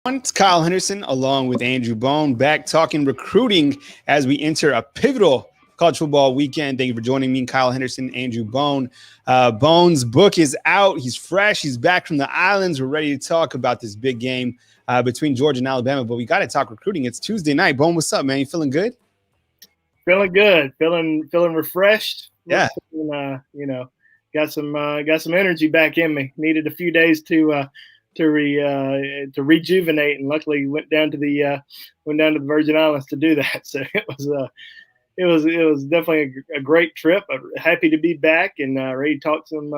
It's Kyle Henderson along with Andrew Bone back talking recruiting as we enter a pivotal college football weekend. Thank you for joining me, Kyle Henderson, Andrew Bone. Bone's book is out. He's fresh. He's back from the islands. We're ready to talk about this big game between Georgia and Alabama, but we got to talk recruiting. It's Tuesday night. Bone, what's up, man? You feeling good? Feeling good. Feeling refreshed. Yeah. Got some energy back in me. Needed a few days to rejuvenate, and luckily went down to the Virgin Islands to do that. So it was definitely a great trip. I'm happy to be back and ready to talk some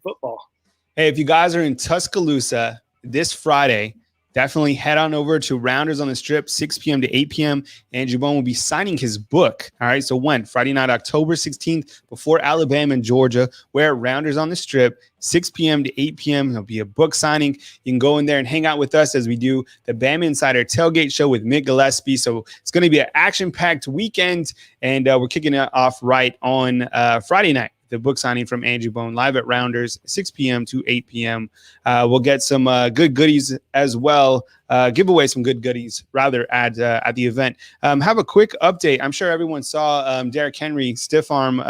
football. Hey, if you guys are in Tuscaloosa this Friday, definitely head on over to Rounders on the Strip, 6 p.m. to 8 p.m. Andrew Bone will be signing his book. All right, so when? Friday night, October 16th, before Alabama and Georgia. We're at Rounders on the Strip, 6 p.m. to 8 p.m. There'll be a book signing. You can go in there and hang out with us as we do the Bama Insider Tailgate Show with Mick Gillespie. So it's going to be an action-packed weekend, and we're kicking it off right on Friday night. The book signing from Andrew Bone live at Rounders, 6 p.m. to 8 p.m. We'll get some good goodies as well. Give away some good goodies, rather, at the event. Have a quick update. I'm sure everyone saw Derrick Henry stiff arm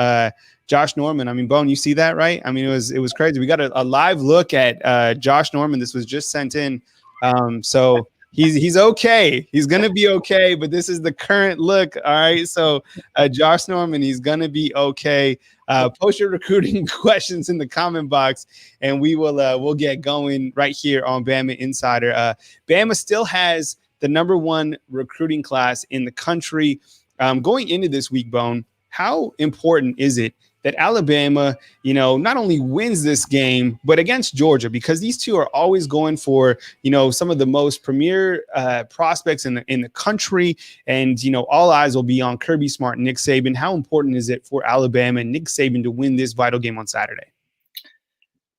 Josh Norman. I mean, Bone, you see that, right? I mean, it was crazy. We got a live look at Josh Norman. This was just sent in. So he's okay. He's going to be okay, but this is the current look. All right. So Josh Norman, he's going to be okay. Post your recruiting questions in the comment box, and we'll get going right here on Bama Insider. Bama still has the number one recruiting class in the country. Going into this week, Bone, how important is it that Alabama, not only wins this game, but against Georgia, because these two are always going for, some of the most premier prospects in the country. And, all eyes will be on Kirby Smart and Nick Saban. How important is it for Alabama and Nick Saban to win this vital game on Saturday?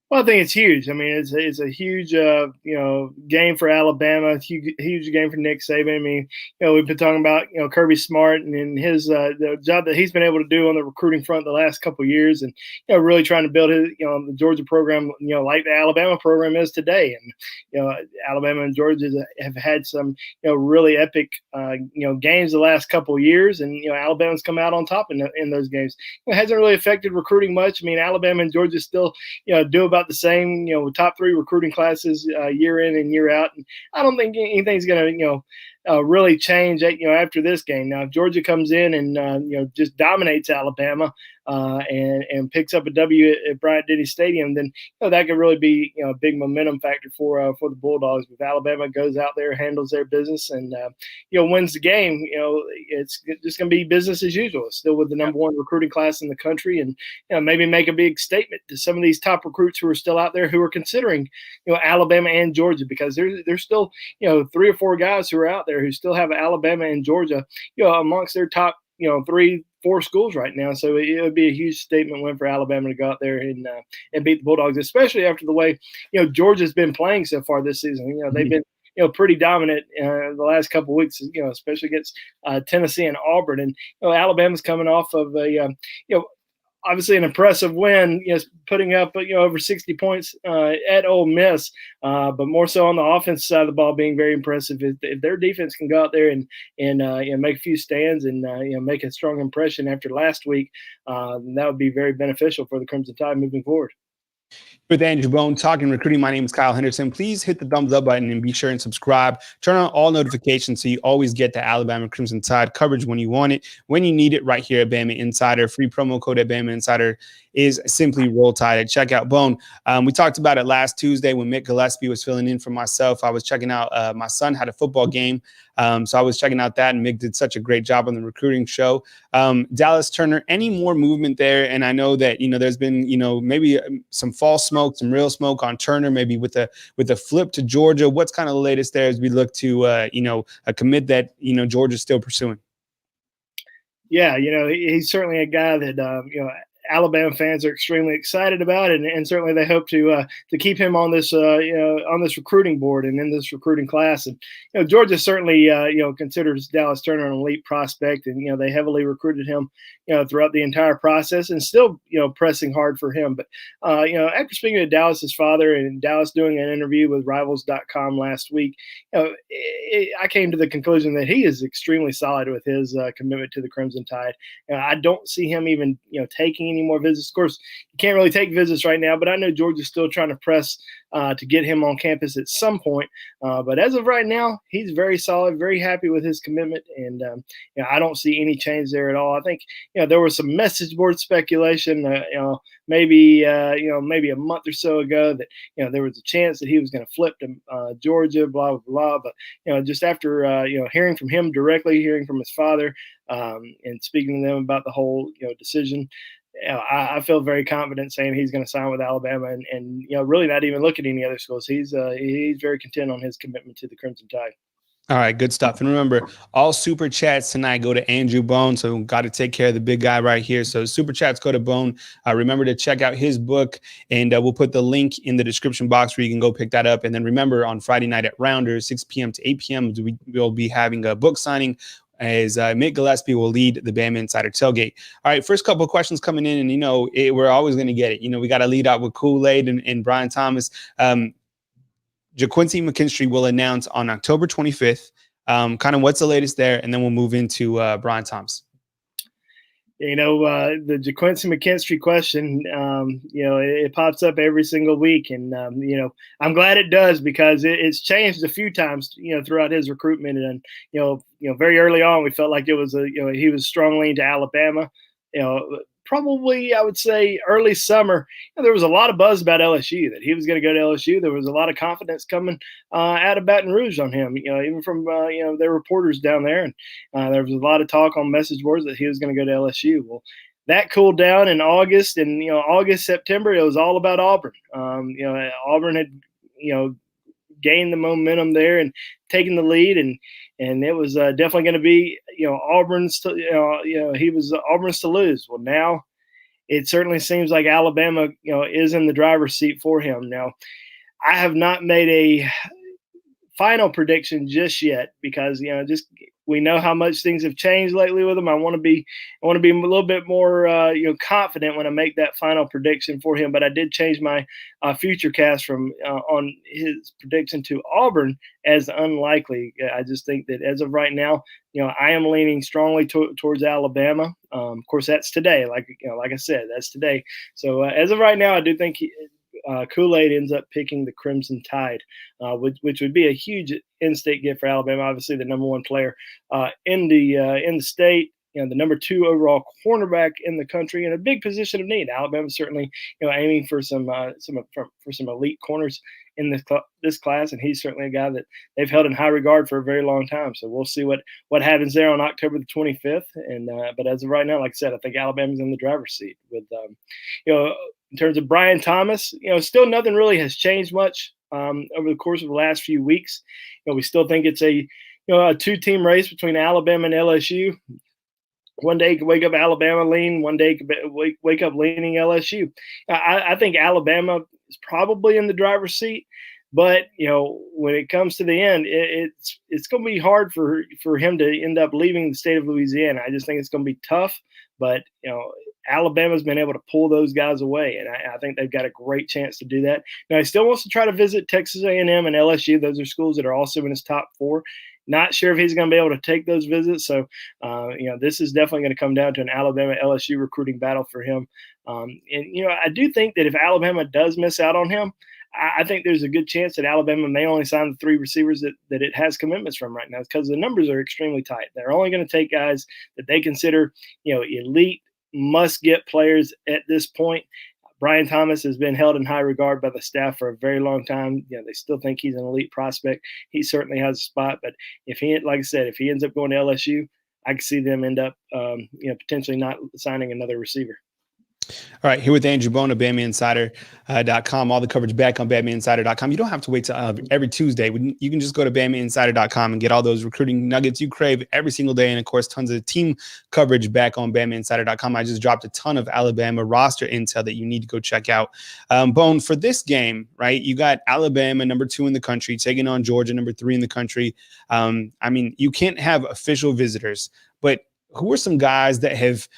Well, I think it's huge. I mean, it's a huge, game for Alabama. It's huge game for Nick Saban. I mean, we've been talking about, Kirby Smart and his the job that he's been able to do on the recruiting front the last couple of years, and really trying to build his, the Georgia program, like the Alabama program is today. And Alabama and Georgia have had some, really epic, games the last couple of years, and Alabama's come out on top in those games. It hasn't really affected recruiting much. I mean, Alabama and Georgia still, do about the same, top three recruiting classes year in and year out. And I don't think anything's going to, really change, after this game. Now, if Georgia comes in and, just dominates Alabama and picks up a W at Bryant-Denny Stadium, then, that could really be, a big momentum factor for the Bulldogs. If Alabama goes out there, handles their business, and, wins the game, it's just going to be business as usual. Still with the number one recruiting class in the country, and, maybe make a big statement to some of these top recruits who are still out there who are considering, Alabama and Georgia, because there's still, 3 or 4 guys who are out there who still have Alabama and Georgia, amongst their top, 3, 4 schools right now. So it would be a huge statement win for Alabama to go out there and beat the Bulldogs, especially after the way, Georgia's been playing so far this season. They've been, pretty dominant the last couple of weeks, especially against Tennessee and Auburn. And, Alabama's coming off of a, obviously an impressive win, putting up, over 60 points at Ole Miss, but more so on the offensive side of the ball being very impressive. If their defense can go out there and make a few stands and make a strong impression after last week, that would be very beneficial for the Crimson Tide moving forward. With Andrew Bone talking recruiting, my name is Kyle Henderson. Please hit the thumbs up button and be sure and subscribe. Turn on all notifications so you always get the Alabama Crimson Tide coverage when you want it, when you need it, right here at Bama Insider. Free promo code at Bama Insider is simply Roll Tide at checkout. Bone, we talked about it last Tuesday when Mick Gillespie was filling in for myself. I was checking out, my son had a football game, so I was checking out that, and Mick did such a great job on the recruiting show. Dallas Turner, any more movement there? And I know that, there's been, maybe some false smoke, some real smoke on Turner, maybe with a flip to Georgia. What's kind of the latest there as we look to, a commit that, Georgia's still pursuing? Yeah, he's certainly a guy that, Alabama fans are extremely excited about, and certainly they hope to keep him on this on this recruiting board and in this recruiting class. And Georgia certainly considers Dallas Turner an elite prospect, and they heavily recruited him throughout the entire process, and still pressing hard for him. But after speaking to Dallas's father and Dallas doing an interview with Rivals.com last week, I came to the conclusion that he is extremely solid with his commitment to the Crimson Tide. I don't see him even taking any more visits. Of course, you can't really take visits right now, but I know Georgia's still trying to press to get him on campus at some point. But as of right now, he's very solid, very happy with his commitment, and I don't see any change there at all. I think there was some message board speculation, maybe a month or so ago that there was a chance that he was going to flip to Georgia, blah blah blah. But just after hearing from him directly, hearing from his father, and speaking to them about the whole decision, I feel very confident saying he's going to sign with Alabama, and really not even look at any other schools. He's very content on his commitment to the Crimson Tide. All right, good stuff. And remember, all super chats tonight go to Andrew Bone. So got to take care of the big guy right here. So super chats go to Bone. Remember to check out his book, and we'll put the link in the description box where you can go pick that up. And then remember, on Friday night at Rounders, 6 p.m. to 8 p.m., we'll be having a book signing as Mick Gillespie will lead the Bama Insider Tailgate. All right, first couple of questions coming in, and we're always going to get it. We got to lead out with Kool-Aid and Brian Thomas. Ga'Quincy McKinstry will announce on October 25th. Kind of what's the latest there, and then we'll move into Brian Thomas. The Ga'Quincy McKinstry question, it pops up every single week, and I'm glad it does, because it's changed a few times, throughout his recruitment, and very early on we felt like it was he was strongly into Alabama. Probably, I would say, early summer, there was a lot of buzz about LSU, that he was going to go to LSU. There was a lot of confidence coming out of Baton Rouge on him, even from, their reporters down there. And there was a lot of talk on message boards that he was going to go to LSU. Well, that cooled down in August, and, August, September, it was all about Auburn. Auburn had, gained the momentum there and taken the lead, and it was definitely going to be Auburn's he was Auburn's to lose. Well, now it certainly seems like Alabama is in the driver's seat for him. Now, I have not made a final prediction just yet, because we know how much things have changed lately with him. I want to be a little bit more confident when I make that final prediction for him. But I did change my future cast from on his prediction to Auburn as unlikely. I just think that as of right now, I am leaning strongly towards Alabama. Of course, that's today. Like I said, that's today. So as of right now, I do think Kool-Aid ends up picking the Crimson Tide, which would be a huge in-state gift for Alabama. Obviously, the number one player in the state, the number 2 overall cornerback in the country, in a big position of need. Alabama's certainly aiming for some elite corners in this class, and he's certainly a guy that they've held in high regard for a very long time. So we'll see what happens there on October the 25th. And but as of right now, like I said, I think Alabama's in the driver's seat with in terms of Brian Thomas, still nothing really has changed much over the course of the last few weeks. We still think it's a 2-team race between Alabama and LSU. One day you could wake up Alabama lean, one day you could wake up leaning LSU. I think Alabama is probably in the driver's seat, but when it comes to the end, it's going to be hard for him to end up leaving the state of Louisiana. I just think it's going to be tough, but Alabama's been able to pull those guys away, and I think they've got a great chance to do that. Now, he still wants to try to visit Texas A&M and LSU. Those are schools that are also in his top 4. Not sure if he's going to be able to take those visits. So, this is definitely going to come down to an Alabama-LSU recruiting battle for him. I do think that if Alabama does miss out on him, I think there's a good chance that Alabama may only sign the 3 receivers that it has commitments from right now, because the numbers are extremely tight. They're only going to take guys that they consider, elite, must-get players at this point. Brian Thomas has been held in high regard by the staff for a very long time. They still think he's an elite prospect. He certainly has a spot, but if he ends up going to LSU, I can see them end up, potentially not signing another receiver. All right, here with Andrew Bone of BamaInsider.com. All the coverage back on BamaInsider.com. You don't have to wait till every Tuesday. You can just go to BamaInsider.com and get all those recruiting nuggets you crave every single day. And, of course, tons of team coverage back on BamaInsider.com. I just dropped a ton of Alabama roster intel that you need to go check out. Bone, for this game, right, you got Alabama, number 2 in the country, taking on Georgia, number 3 in the country. I mean, you can't have official visitors, but who are some guys that have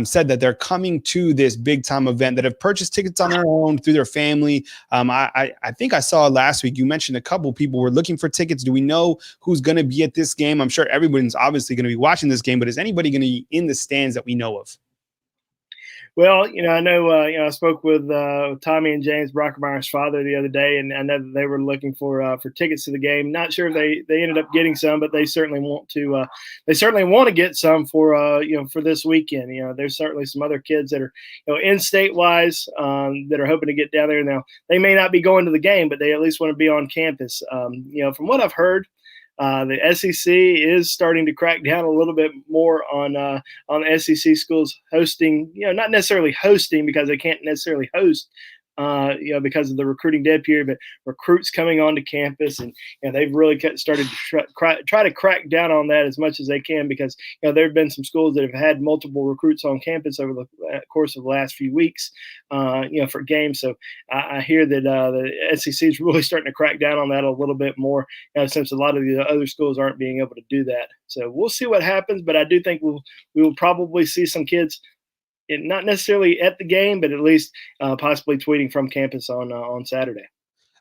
said that they're coming to this big time event, that have purchased tickets on their own through their family? I think I saw last week you mentioned a couple people were looking for tickets. Do we know who's going to be at this game? I'm sure everyone's obviously going to be watching this game, but is anybody going to be in the stands that we know of? Well, I know, I spoke with Tommy and James Brockermeyer's father the other day, and I know that they were looking for tickets to the game. Not sure if they ended up getting some, but they certainly want to. They certainly want to get some for for this weekend. There's certainly some other kids that are in state wise that are hoping to get down there. Now they may not be going to the game, but they at least want to be on campus. From what I've heard, the SEC is starting to crack down a little bit more on the SEC schools hosting, not necessarily hosting because they can't necessarily host, because of the recruiting dead period, but recruits coming onto campus, and they've really started to try to crack down on that as much as they can, because there have been some schools that have had multiple recruits on campus over the course of the last few weeks, for games. So I hear that the SEC is really starting to crack down on that a little bit more, since a lot of the other schools aren't being able to do that. So we'll see what happens, but I do think we will probably see some kids, not necessarily at the game, but at least possibly tweeting from campus on Saturday.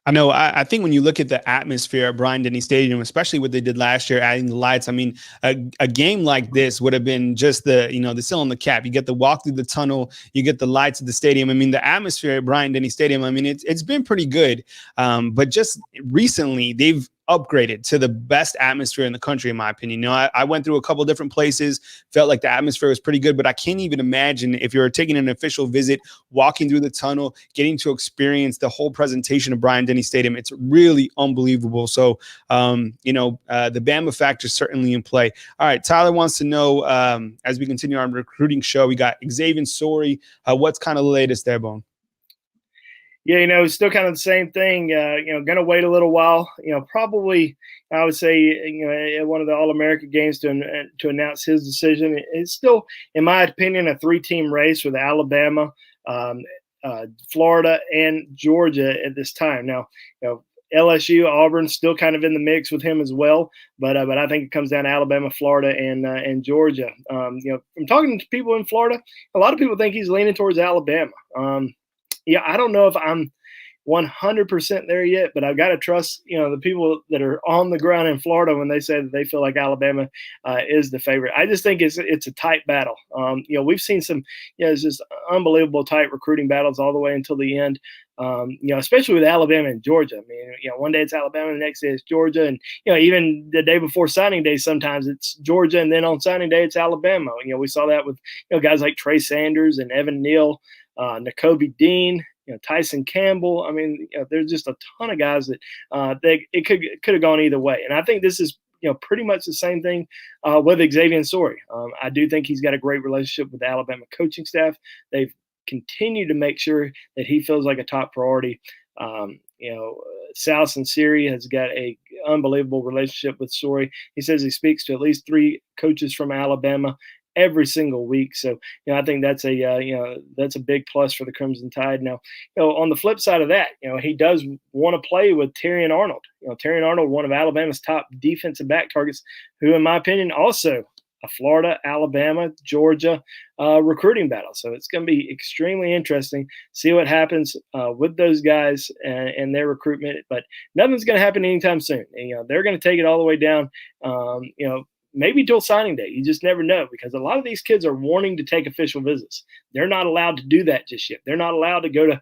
I know. I think when you look at the atmosphere at Bryant-Denny Stadium, especially what they did last year, adding the lights, I mean, a game like this would have been just the seal on the cap. You get the walk through the tunnel, you get the lights at the stadium. I mean, the atmosphere at Bryant-Denny Stadium, I mean, it's been pretty good. But just recently, they've upgraded to the best atmosphere in the country, in my opinion. I went through a couple of different places, felt like the atmosphere was pretty good, but I can't even imagine if you're taking an official visit, walking through the tunnel, getting to experience the whole presentation of Bryant-Denny Stadium. It's really unbelievable. So, the Bama factor is certainly in play. All right, Tyler wants to know, as we continue our recruiting show, we got Xavier Sorey. What's kind of the latest there, Bone? Yeah, it's still kind of the same thing. Going to wait a little while. Probably I would say, at one of the All-America games to announce his decision. It's still, in my opinion, a 3-team race with Alabama, Florida, and Georgia at this time. Now, LSU, Auburn, still kind of in the mix with him as well. But I think it comes down to Alabama, Florida, and Georgia. From talking to people in Florida, a lot of people think he's leaning towards Alabama. I don't know if I'm 100% there yet, but I've got to trust, the people that are on the ground in Florida when they say that they feel like Alabama is the favorite. I just think it's a tight battle. We've seen some, it's just unbelievable tight recruiting battles all the way until the end. Especially with Alabama and Georgia. I mean, one day it's Alabama, the next day it's Georgia, and even the day before signing day, sometimes it's Georgia, and then on signing day it's Alabama. We saw that with guys like Trey Sanders and Evan Neal, Nakobe Dean, Tyson Campbell. I mean, there's just a ton of guys that it could have gone either way, and I think this is pretty much the same thing with Xavier Sorey. I do think he's got a great relationship with the Alabama coaching staff. They've continued to make sure that he feels like a top priority. Sal Sinceri has got a unbelievable relationship with Sorey. He says he speaks to at least 3 coaches from Alabama every single week. So, I think that's a big plus for the Crimson Tide. Now, on the flip side of that, he does want to play with Terrion Arnold. Terrion Arnold, one of Alabama's top defensive back targets, who, in my opinion, also a Florida, Alabama, Georgia recruiting battle. So it's going to be extremely interesting. See what happens with those guys and their recruitment. But nothing's going to happen anytime soon. And, they're going to take it all the way down. Maybe till signing day. You just never know, because a lot of these kids are wanting to take official visits. They're not allowed to do that just yet. They're not allowed to go to,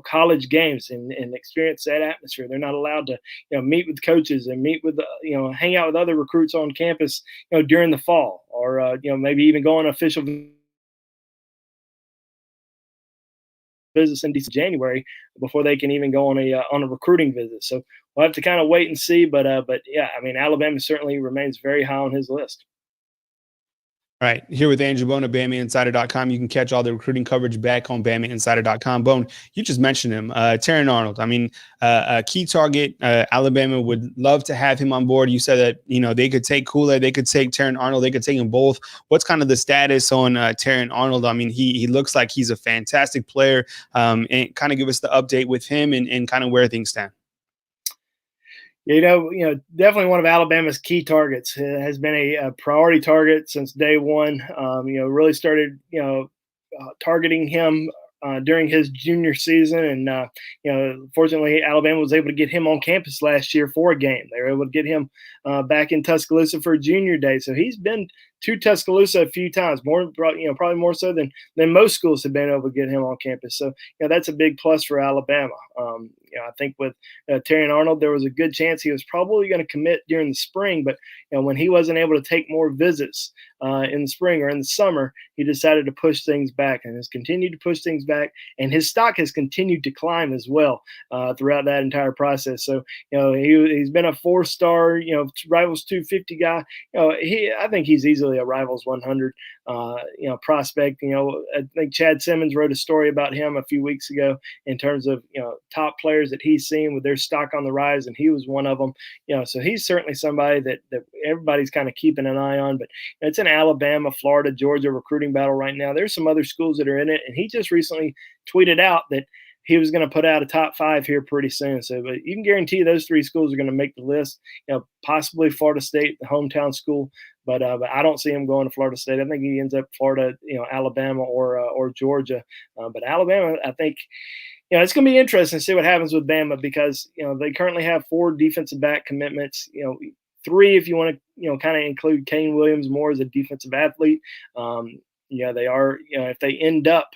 college games and experience that atmosphere. They're not allowed to, meet with coaches and meet with, hang out with other recruits on campus, during the fall, or, maybe even go on official visits in January before they can even go on a recruiting visit. So we'll have to kind of wait and see. But yeah, I mean, Alabama certainly remains very high on his list. All right, here with Andrew Bone of BamaInsider.com. You can catch all the recruiting coverage back on BamaInsider.com. Bone, you just mentioned him, Terrion Arnold. I mean, a key target. Alabama would love to have him on board. You said that, they could take Kool-Aid, they could take Terrion Arnold, they could take them both. What's kind of the status on Terrion Arnold? I mean, he looks like he's a fantastic player, and kind of give us the update with him and kind of where things stand. Definitely one of Alabama's key targets. Has been a priority target since day one. Really started, targeting him during his junior season. And, fortunately, Alabama was able to get him on campus last year for a game. They were able to get him back in Tuscaloosa for junior day. So he's been to Tuscaloosa a few times, probably more so than most schools have been able to get him on campus. So, that's a big plus for Alabama. I think with Terrion Arnold, there was a good chance he was probably going to commit during the spring, but when he wasn't able to take more visits in the spring or in the summer, he decided to push things back and has continued to push things back. And his stock has continued to climb as well throughout that entire process. So, he's been a 4-star, Rivals 250 guy. I think he's easily a Rivals 100, prospect. I think Chad Simmons wrote a story about him a few weeks ago in terms of, top players that he's seen with their stock on the rise, and he was one of them. So he's certainly somebody that everybody's kind of keeping an eye on. But it's an Alabama, Florida, Georgia recruiting battle right now. There's some other schools that are in it, and he just recently tweeted out that he was going to put out a top 5 here pretty soon. So, but you can guarantee those 3 schools are going to make the list. Possibly Florida State, the hometown school, but I don't see him going to Florida State. I think he ends up Florida, Alabama or Georgia. But Alabama, I think. It's going to be interesting to see what happens with Bama because, they currently have 4 defensive back commitments, 3 if you want to, kind of include Kane Williams more as a defensive athlete. They are, if they end up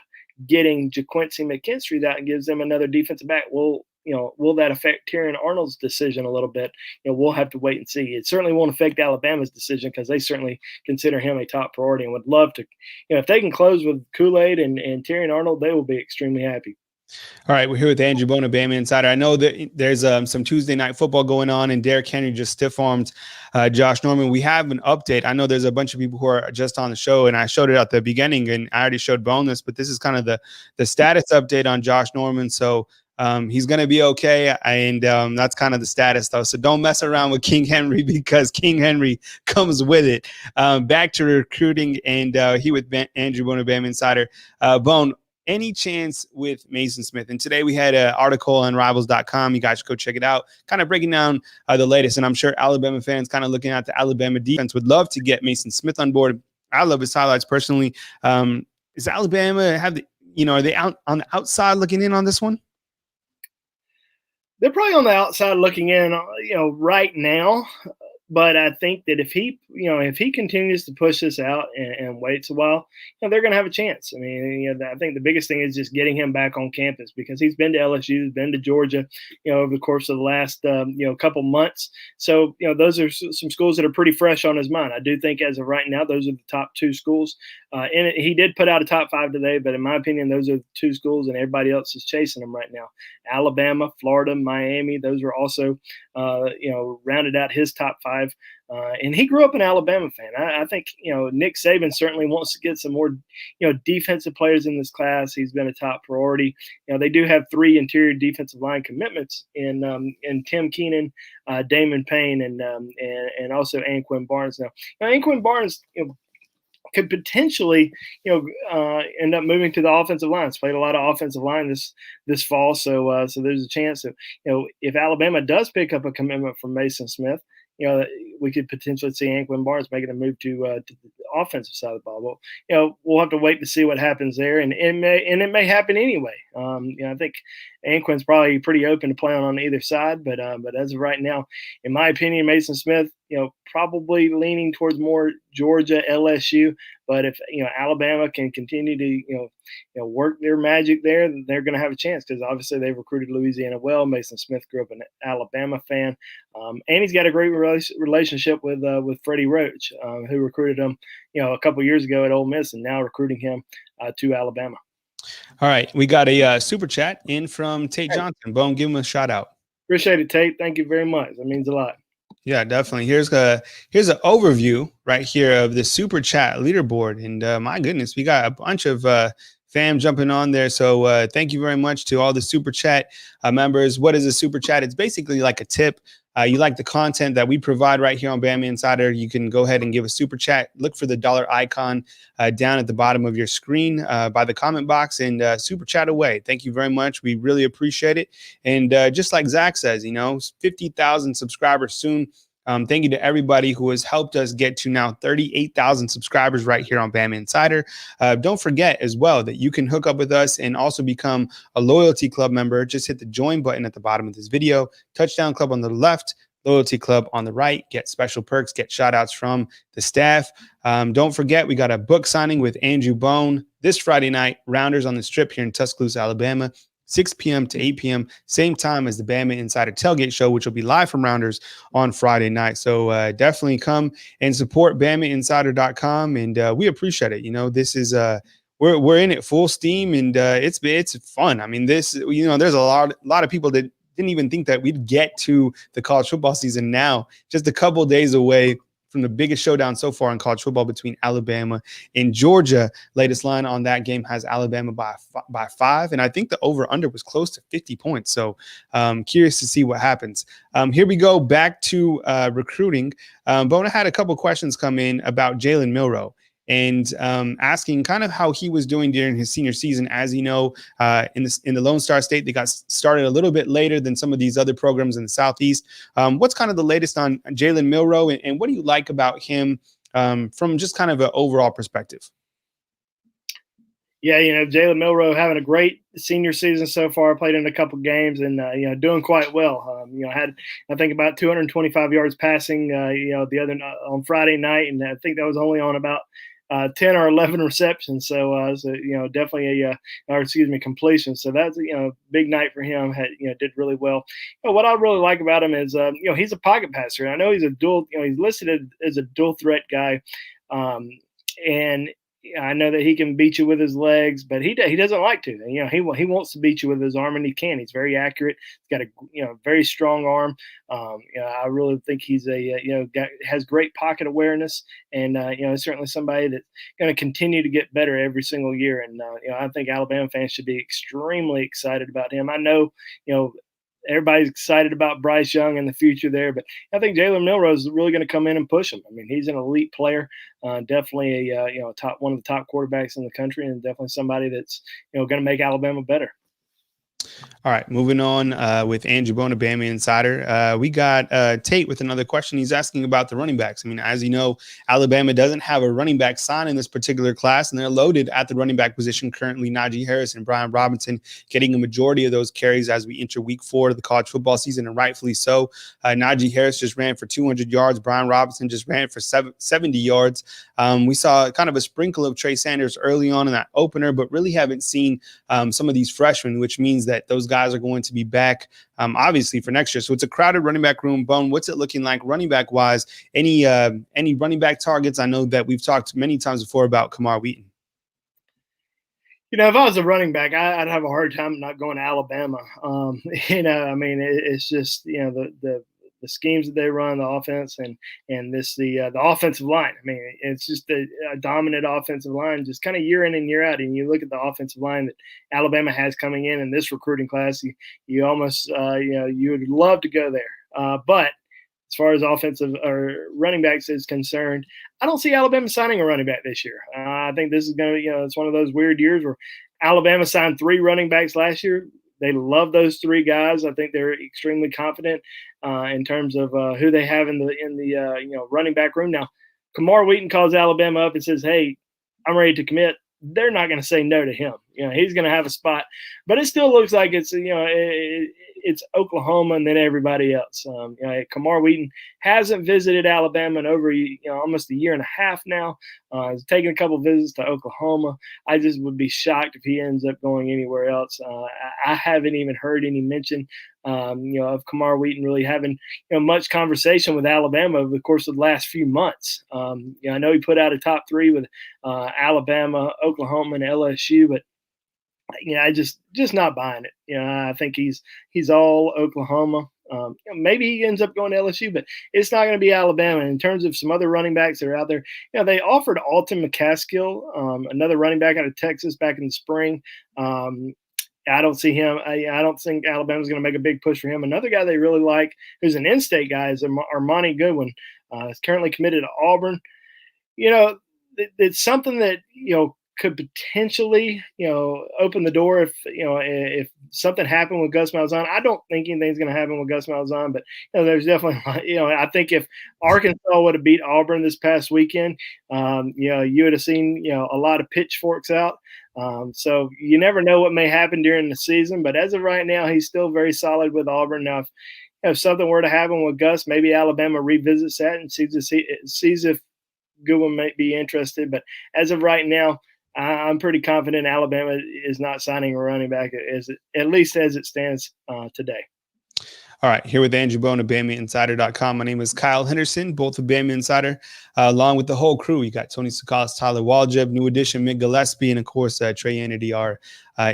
getting Ga'Quincy McKinstry, that gives them another defensive back. Will that affect Terrion Arnold's decision a little bit? We'll have to wait and see. It certainly won't affect Alabama's decision because they certainly consider him a top priority and would love to, if they can close with Kool-Aid and Terrion Arnold, they will be extremely happy. All right, we're here with Andrew Bone of Bama Insider. I know that there's some Tuesday night football going on, and Derrick Henry just stiff-armed Josh Norman. We have an update. I know there's a bunch of people who are just on the show, and I showed it at the beginning, and I already showed Bone this, but this is kind of the status update on Josh Norman. So he's going to be okay, and that's kind of the status, though. So don't mess around with King Henry because King Henry comes with it. Back to recruiting, and he with Andrew Bone of Bama Insider. Bone, any chance with Mason Smith? And today we had an article on Rivals.com. You guys should go check it out. Kind of breaking down the latest. And I'm sure Alabama fans kind of looking at the Alabama defense would love to get Mason Smith on board. I love his highlights personally. Is Alabama are they out on the outside looking in on this one? They're probably on the outside looking in, right now. But I think that if he continues to push this out and waits a while, they're going to have a chance. I mean, I think the biggest thing is just getting him back on campus because he's been to LSU, he's been to Georgia, over the course of the last, couple months. So, those are some schools that are pretty fresh on his mind. I do think as of right now, those are the top 2 schools. And he did put out a top 5 today, but in my opinion, those are the 2 schools and everybody else is chasing them right now. Alabama, Florida, Miami, those are also, rounded out his top 5. And he grew up an Alabama fan. I think, Nick Saban certainly wants to get some more, defensive players in this class. He's been a top priority. They do have 3 interior defensive line commitments in Tim Keenan, Damon Payne, and also Anquin Barnes. Now Anquin Barnes, could potentially, end up moving to the offensive line. He's played a lot of offensive line this fall, so there's a chance that, if Alabama does pick up a commitment from Mason Smith, we could potentially see Anquin Barnes making a move to the offensive side of the ball. Well, we'll have to wait to see what happens there, and it may happen anyway. I think Anquin's probably pretty open to playing on either side, but as of right now, in my opinion, Mason Smith, probably leaning towards more Georgia, LSU. But if Alabama can continue to work their magic there, then they're going to have a chance because obviously they've recruited Louisiana well. Mason Smith grew up an Alabama fan, and he's got a great relationship with Freddie Roach, who recruited him a couple years ago at Ole Miss, and now recruiting him to Alabama. All right, we got a super chat in from Tate Johnson. Bone, give him a shout out. Appreciate it, Tate. Thank you very much. That means a lot. Yeah, definitely. Here's an overview right here of the super chat leaderboard, and my goodness, we got a bunch of fam jumping on there. So thank you very much to all the super chat members. What is a super chat? It's basically like a tip. You like the content that we provide right here on Bama Insider, you can go ahead and give a super chat. Look for the dollar icon down at the bottom of your screen by the comment box, and super chat away. Thank you very much. We really appreciate it. And just like Zach says, 50,000 subscribers soon. Thank you to everybody who has helped us get to now 38,000 subscribers right here on Bama Insider. Don't forget as well that you can hook up with us and also become a loyalty club member. Just hit the join button at the bottom of this video. Touchdown Club on the left, Loyalty Club on the right. Get special perks, get shout outs from the staff. Don't forget, we got a book signing with Andrew Bone this Friday night, Rounders on the Strip here in Tuscaloosa, Alabama. 6 p.m. to 8 p.m., same time as the Bama Insider Tailgate Show, which will be live from Rounders on Friday night. So definitely come and support BamaInsider.com, and we appreciate it. This is we're in it full steam, and it's fun. I mean, there's a lot of people that didn't even think that we'd get to the college football season now, just a couple of days away from the biggest showdown so far in college football between Alabama and Georgia. Latest line on that game has Alabama by 5, and I think the over-under was close to 50 points. So curious to see what happens. Here we go back to recruiting. Bona had a couple questions come in about Jalen Milroe, and asking kind of how he was doing during his senior season. As you know, in the Lone Star State, they got started a little bit later than some of these other programs in the Southeast. What's kind of the latest on Jalen Milroe, and what do you like about him from just kind of an overall perspective? Yeah, Jalen Milroe having a great senior season so far, played in a couple games and, doing quite well. Had, I think, about 225 yards passing, the other on Friday night. And I think that was only on about 10 or 11 receptions. So, definitely completion. So that's, big night for him. Did really well. What I really like about him is, he's a pocket passer. I know he's he's listed as a dual threat guy. And I know that he can beat you with his legs, but he doesn't like to. He wants to beat you with his arm, and he can. He's very accurate. He's got a very strong arm. I really think he's has great pocket awareness, and certainly somebody that's going to continue to get better every single year. And I think Alabama fans should be extremely excited about him. I know everybody's excited about Bryce Young in the future there, but I think Jalen Milroe is really going to come in and push him. I mean, he's an elite player, definitely one of the top quarterbacks in the country, and definitely somebody that's going to make Alabama better. All right, moving on with Andrew Bona, Bama Insider. We got Tate with another question. He's asking about the running backs. I mean, as you know, Alabama doesn't have a running back sign in this particular class, and they're loaded at the running back position currently. Najee Harris and Brian Robinson getting a majority of those carries as we enter week 4 of the college football season, and rightfully so. Najee Harris just ran for 200 yards. Brian Robinson just ran for 70 yards. We saw kind of a sprinkle of Trey Sanders early on in that opener, but really haven't seen some of these freshmen, which means that those guys are going to be back, obviously, for next year. So it's a crowded running back room. Bone, what's it looking like running back wise? Any running back targets? I know that we've talked many times before about Kamar Wheaton. If I was a running back, I'd have a hard time not going to Alabama. It's just the schemes that they run, the offense, and the offensive line. I mean, it's just a dominant offensive line, just kind of year in and year out. And you look at the offensive line that Alabama has coming in this recruiting class, you almost you would love to go there. But as far as offensive or running backs is concerned, I don't see Alabama signing a running back this year. I think this is going to, it's one of those weird years where Alabama signed 3 running backs last year. They love those 3 guys. I think they're extremely confident in terms of who they have in the running back room. Now, Kamar Wheaton calls Alabama up and says, "Hey, I'm ready to commit." They're not going to say no to him. He's going to have a spot, but it still looks like it's it's Oklahoma and then everybody else. Kamar Wheaton hasn't visited Alabama in over almost a year and a half now. He's taken a couple visits to Oklahoma. I just would be shocked if he ends up going anywhere else. I haven't even heard any mention of Kamar Wheaton really having much conversation with Alabama over the course of the last few months. I know he put out a top 3 with Alabama, Oklahoma, and LSU, but I just not buying it. I think he's all Oklahoma. Maybe he ends up going to LSU, but it's not going to be Alabama. In terms of some other running backs that are out there, they offered Alton McCaskill, another running back out of Texas back in the spring. I don't see him. I don't think Alabama's going to make a big push for him. Another guy they really like, who's an in-state guy, is Armani Goodwin. Is currently committed to Auburn. It's something that could potentially open the door if something happened with Gus Malzahn. I don't think anything's going to happen with Gus Malzahn, but there's definitely I think if Arkansas would have beat Auburn this past weekend, you would have seen a lot of pitchforks out. So you never know what may happen during the season, but as of right now, he's still very solid with Auburn. Now, if something were to happen with Gus, maybe Alabama revisits that and sees if Goodwin might be interested. But as of right now, I'm pretty confident Alabama is not signing a running back, at least as it stands today. All right, here with Andrew Bone of BamaInsider.com. My name is Kyle Henderson, both of Bama Insider, along with the whole crew. You got Tony Tsoukalas, Tyler Waljeb, new addition, Mick Gillespie, and, of course, Trey Kennedy, our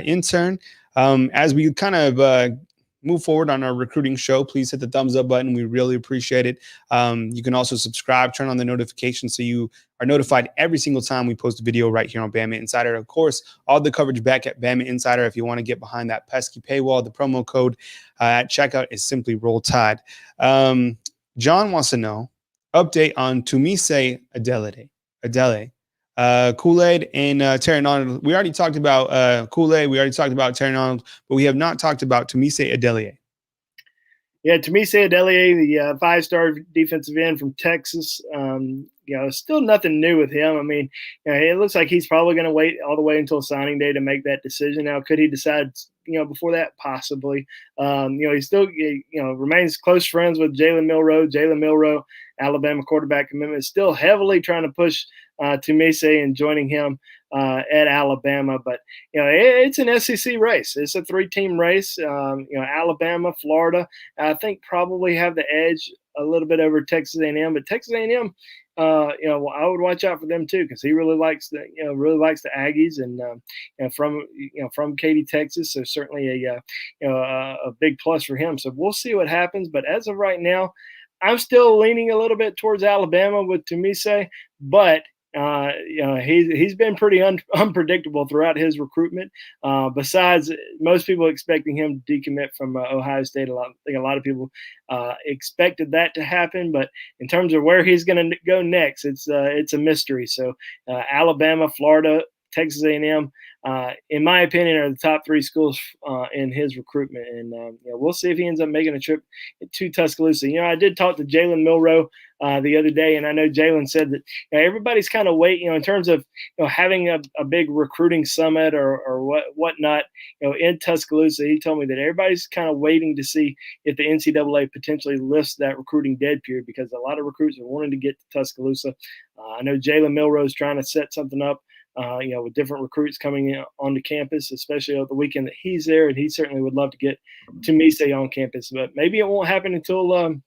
intern. As we kind of move forward on our recruiting show, please hit the thumbs up button. We really appreciate it. You can also subscribe, turn on the notifications so you are notified every single time we post a video right here on Bama Insider. Of course, all the coverage back at Bama Insider. If you want to get behind that pesky paywall, the promo code at checkout is simply Roll Tide. John wants to know, update on Tomise Adeliere. Kool-Aid and Terrion Arnold. We already talked about Kool-Aid. We already talked about Terrion Arnold, but we have not talked about Tomise Adeliere. Yeah, Tomise Adeliere, the five-star defensive end from Texas. Still nothing new with him. I mean, it looks like he's probably going to wait all the way until signing day to make that decision. Now, could he decide, before that? Possibly. He still, remains close friends with Jalen Milroe. Jalen Milroe, Alabama quarterback commitment, is still heavily trying to push Tomise and joining him at Alabama. But, it's an SEC race. It's a three-team race. Alabama, Florida, I think probably have the edge a little bit over Texas A&M. But Texas A&M, I would watch out for them too, because he really likes the Aggies, and from Katy, Texas. So certainly a big plus for him. So we'll see what happens. But as of right now, I'm still leaning a little bit towards Alabama with Tomise, but he's been pretty unpredictable throughout his recruitment. Besides most people expecting him to decommit from Ohio State, I think a lot of people expected that to happen. But in terms of where he's going to go next, it's a mystery. So Alabama, Florida, Texas A&M, in my opinion, are the top three schools in his recruitment. And we'll see if he ends up making a trip to Tuscaloosa. I did talk to Jalen Milroe the other day, and I know Jalen said that everybody's kind of waiting, in terms of having a big recruiting summit or whatnot, in Tuscaloosa. He told me that everybody's kind of waiting to see if the NCAA potentially lifts that recruiting dead period, because a lot of recruits are wanting to get to Tuscaloosa. I know Jalen Milroe is trying to set something up, with different recruits coming in onto campus, especially on the weekend that he's there, and he certainly would love to get Tomise on campus. But maybe it won't happen until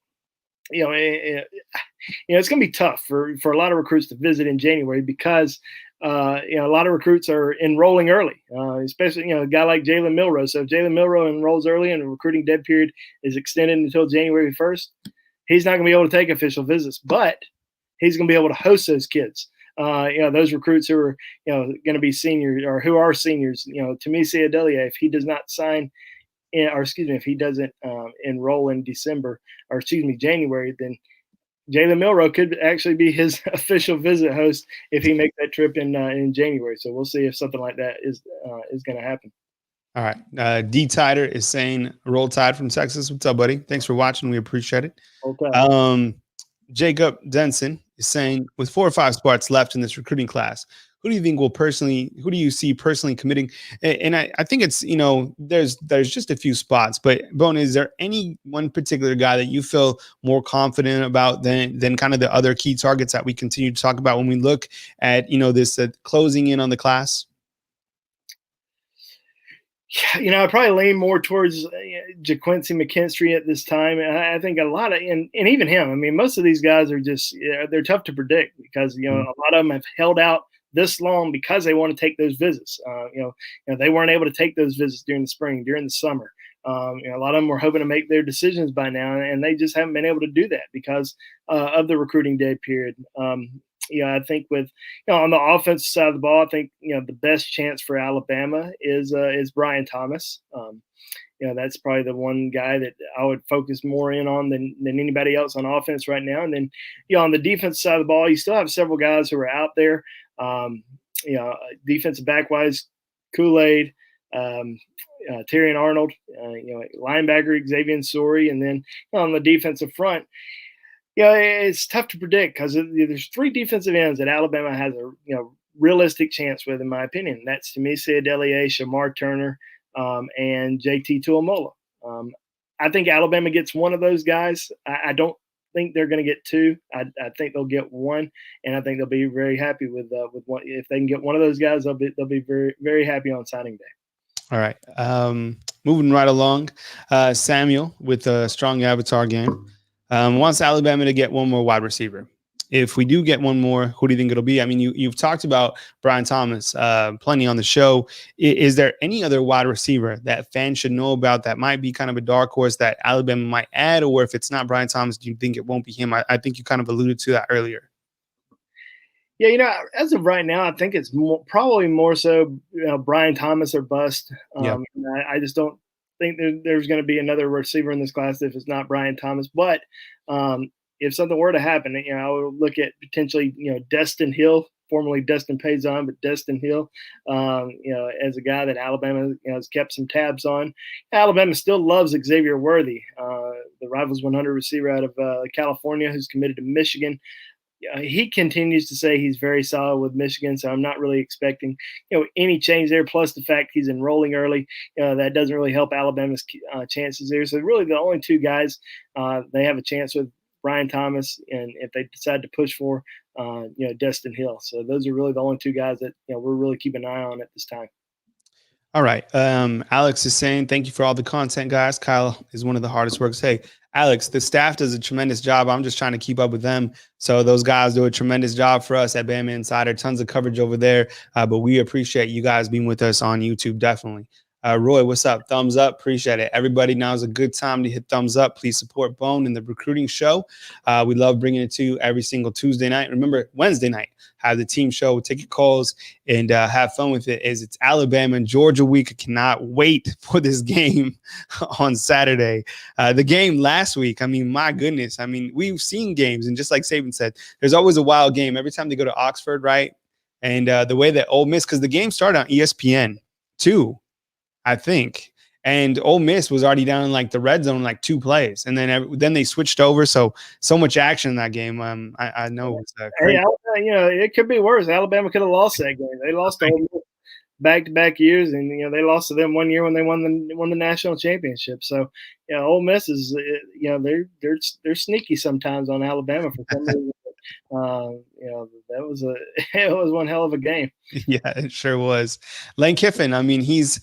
it's going to be tough for a lot of recruits to visit in January, because a lot of recruits are enrolling early, especially a guy like Jalen Milroe. So if Jalen Milroe enrolls early and the recruiting dead period is extended until January 1st, he's not going to be able to take official visits, but he's going to be able to host those kids. Those recruits who are, going to be seniors, or who are seniors. Tomise Adeliere, if he does not sign, if he doesn't enroll in January, then Jalen Milroe could actually be his official visit host if he makes that trip in January. So we'll see if something like that is going to happen. All right. D Tider is saying Roll Tide from Texas. What's up, buddy? Thanks for watching. We appreciate it. Jacob Denson is saying, with 4 or 5 spots left in this recruiting class, who do you see personally committing? And I think it's, there's just a few spots, but Bone, is there any one particular guy that you feel more confident about than kind of the other key targets that we continue to talk about when we look at, this closing in on the class? I probably lean more towards Ga'Quincy McKinstry at this time. And I think a lot of, and even him, I mean, most of these guys are just, they're tough to predict, because, a lot of them have held out this long because they want to take those visits. They weren't able to take those visits during the spring, during the summer. A lot of them were hoping to make their decisions by now, and they just haven't been able to do that because of the recruiting dead period. I think on the offensive side of the ball, I think the best chance for Alabama is Brian Thomas. That's probably the one guy that I would focus more in on than anybody else on offense right now. And then, on the defense side of the ball, you still have several guys who are out there. Defensive back wise, Kool-Aid, Terrion Arnold, linebacker Xavier Sorey, and then on the defensive front, it's tough to predict because there's three defensive ends that Alabama has a realistic chance with, in my opinion. That's Tomise Adeliere, Shamar Turner, and JT Tuimoloau. I think Alabama gets one of those guys. I don't think they're going to get two. I think they'll get one, and I think they'll be very happy with one. If they can get one of those guys, they'll be very, very happy on signing day. All right. Moving right along, Samuel with a strong avatar game wants Alabama to get one more wide receiver. If we do get one more, who do you think it'll be? I mean, you've talked about Brian Thomas plenty on the show. Is there any other wide receiver that fans should know about that might be kind of a dark horse that Alabama might add? Or if it's not Brian Thomas, do you think it won't be him? I think you kind of alluded to that earlier. Yeah, as of right now, I think it's probably more so Brian Thomas or bust. I just don't think there's going to be another receiver in this class if it's not Brian Thomas. But if something were to happen, I would look at potentially, Destin Hill, formerly Destin Payson, but Destin Hill, as a guy that Alabama has kept some tabs on. Alabama still loves Xavier Worthy, the Rivals 100 receiver out of California, who's committed to Michigan. He continues to say he's very solid with Michigan, so I'm not really expecting, any change there. Plus the fact he's enrolling early, that doesn't really help Alabama's chances there. So really, the only two guys they have a chance with, Brian Thomas, and if they decide to push for, Destin Hill. So those are really the only two guys that we're really keeping an eye on at this time. All right. Alex is saying, thank you for all the content, guys. Kyle is one of the hardest workers. Hey, Alex, the staff does a tremendous job. I'm just trying to keep up with them. So those guys do a tremendous job for us at Bama Insider. Tons of coverage over there. But we appreciate you guys being with us on YouTube, definitely. Roy, what's up? Thumbs up. Appreciate it. Everybody, now is a good time to hit thumbs up. Please support Bone in the recruiting show. We love bringing it to you every single Tuesday night. Remember, Wednesday night, have the team show, take your calls, and have fun with it. As it's Alabama and Georgia week. I cannot wait for this game on Saturday. The game last week, I mean, my goodness. I mean, we've seen games, and just like Saban said, there's always a wild game every time they go to Oxford, right? And the way that Ole Miss, because the game started on ESPN too, I think. And Ole Miss was already down in like the red zone, like 2 plays. And then they switched over. So much action in that game. I know it was crazy. Hey, it could be worse. Alabama could have lost that game. They lost to Ole Miss back-to-back years, and they lost to them one year when they won the national championship. So Ole Miss is they're sneaky sometimes on Alabama for some reason. That was it was one hell of a game. Yeah, it sure was. Lane Kiffin, I mean, he's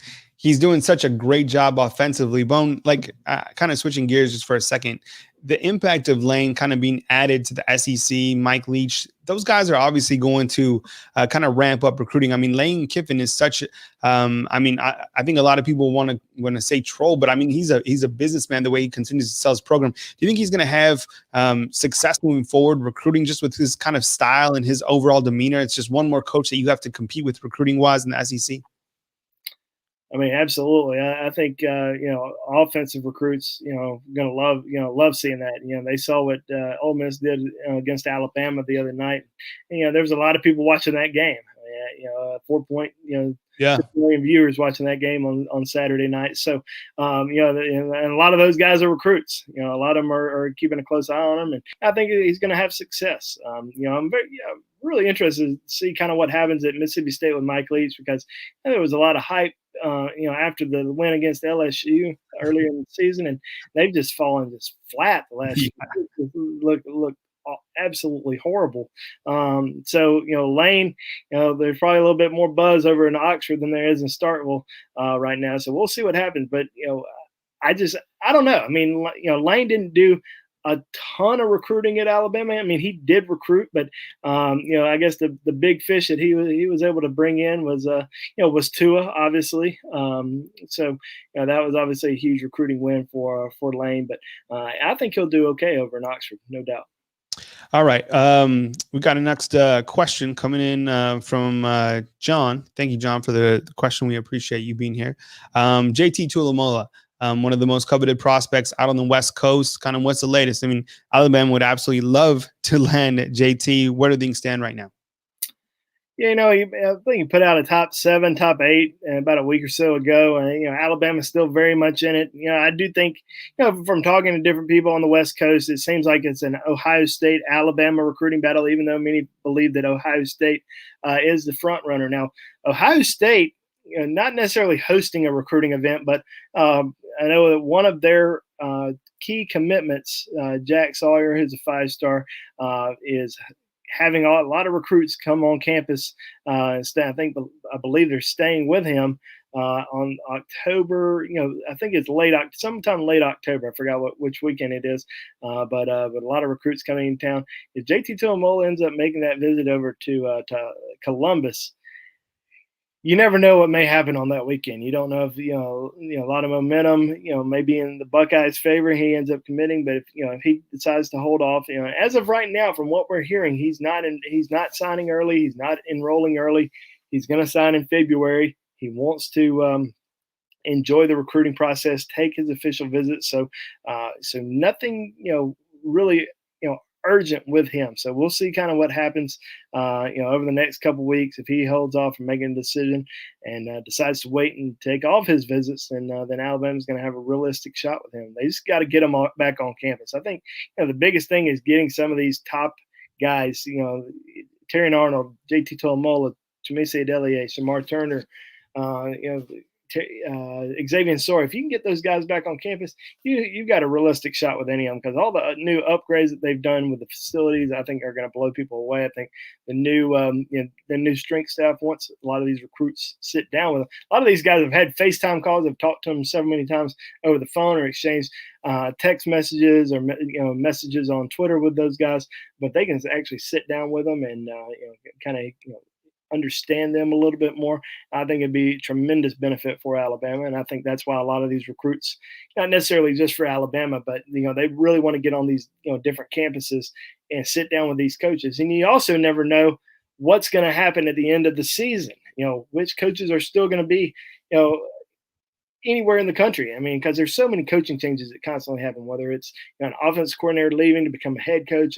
doing such a great job offensively. Bone, like kind of switching gears just for a second, the impact of Lane kind of being added to the SEC, Mike Leach, those guys are obviously going to kind of ramp up recruiting. I mean, Lane Kiffin is such, I think a lot of people want to say troll, but I mean, he's a businessman the way he continues to sell his program. Do you think he's going to have success moving forward recruiting just with his kind of style and his overall demeanor? It's just one more coach that you have to compete with recruiting wise in the SEC. I mean, absolutely. I think offensive recruits, gonna love seeing that. They saw what Ole Miss did against Alabama the other night. And, there was a lot of people watching that game. 4.6 million viewers watching that game on Saturday night. So, and a lot of those guys are recruits. A lot of them are keeping a close eye on him, and I think he's going to have success. I'm really interested to see kind of what happens at Mississippi State with Mike Leach, because there was a lot of hype after the win against LSU earlier in the season, and they've just fallen just flat the last year. Look absolutely horrible. So Lane, there's probably a little bit more buzz over in Oxford than there is in Starkville right now. So we'll see what happens. But I don't know. I mean, Lane didn't do a ton of recruiting at Alabama. I mean, he did recruit, but I guess the big fish that he was able to bring in was was Tua, obviously. So that was obviously a huge recruiting win for Lane. But I think he'll do okay over in Oxford, no doubt. All right. We got a next question coming in from John. Thank you, John, for the question. We appreciate you being here. JT Tuimoloau, one of the most coveted prospects out on the West Coast. Kind of what's the latest? I mean, Alabama would absolutely love to land JT. Where do things stand right now? I think he put out a top 7, top 8 about a week or so ago. And, Alabama's still very much in it. I do think, from talking to different people on the West Coast, it seems like it's an Ohio State, Alabama recruiting battle, even though many believe that Ohio State is the front runner. Now, Ohio State, not necessarily hosting a recruiting event, but I know that one of their key commitments, Jack Sawyer, who's a 5-star, is having a lot of recruits come on campus. I believe they're staying with him on October. I think it's sometime late October. I forgot which weekend it is. But a lot of recruits coming in town. If JT Tuimoloau ends up making that visit over to Columbus, you never know what may happen on that weekend. You don't know if a lot of momentum, maybe in the Buckeyes' favor, he ends up committing. But if he decides to hold off, as of right now, from what we're hearing, he's not signing early. He's not enrolling early. He's going to sign in February. He wants to enjoy the recruiting process, take his official visit. So nothing, really, urgent with him. So we'll see kind of what happens, over the next couple of weeks. If he holds off from making a decision and decides to wait and take off his visits, then Alabama's going to have a realistic shot with him. They just got to get him back on campus. I think the biggest thing is getting some of these top guys, Terrion Arnold, JT Tuimoloau, Tomise Adeliere, Shamar Turner, Xavier Sorey. If you can get those guys back on campus, you've got a realistic shot with any of them, because all the new upgrades that they've done with the facilities, I think, are going to blow people away. I think the new strength staff, once a lot of these recruits sit down with them, a lot of these guys have had FaceTime calls. I've talked to them several many times over the phone or exchanged text messages or messages on Twitter with those guys, but they can actually sit down with them and kind of understand them a little bit more. I think it'd be a tremendous benefit for Alabama, and I think that's why a lot of these recruits, not necessarily just for Alabama, but they really want to get on these different campuses and sit down with these coaches. And you also never know what's going to happen at the end of the season. Which coaches are still going to be anywhere in the country. I mean, because there's so many coaching changes that constantly happen, whether it's an offensive coordinator leaving to become a head coach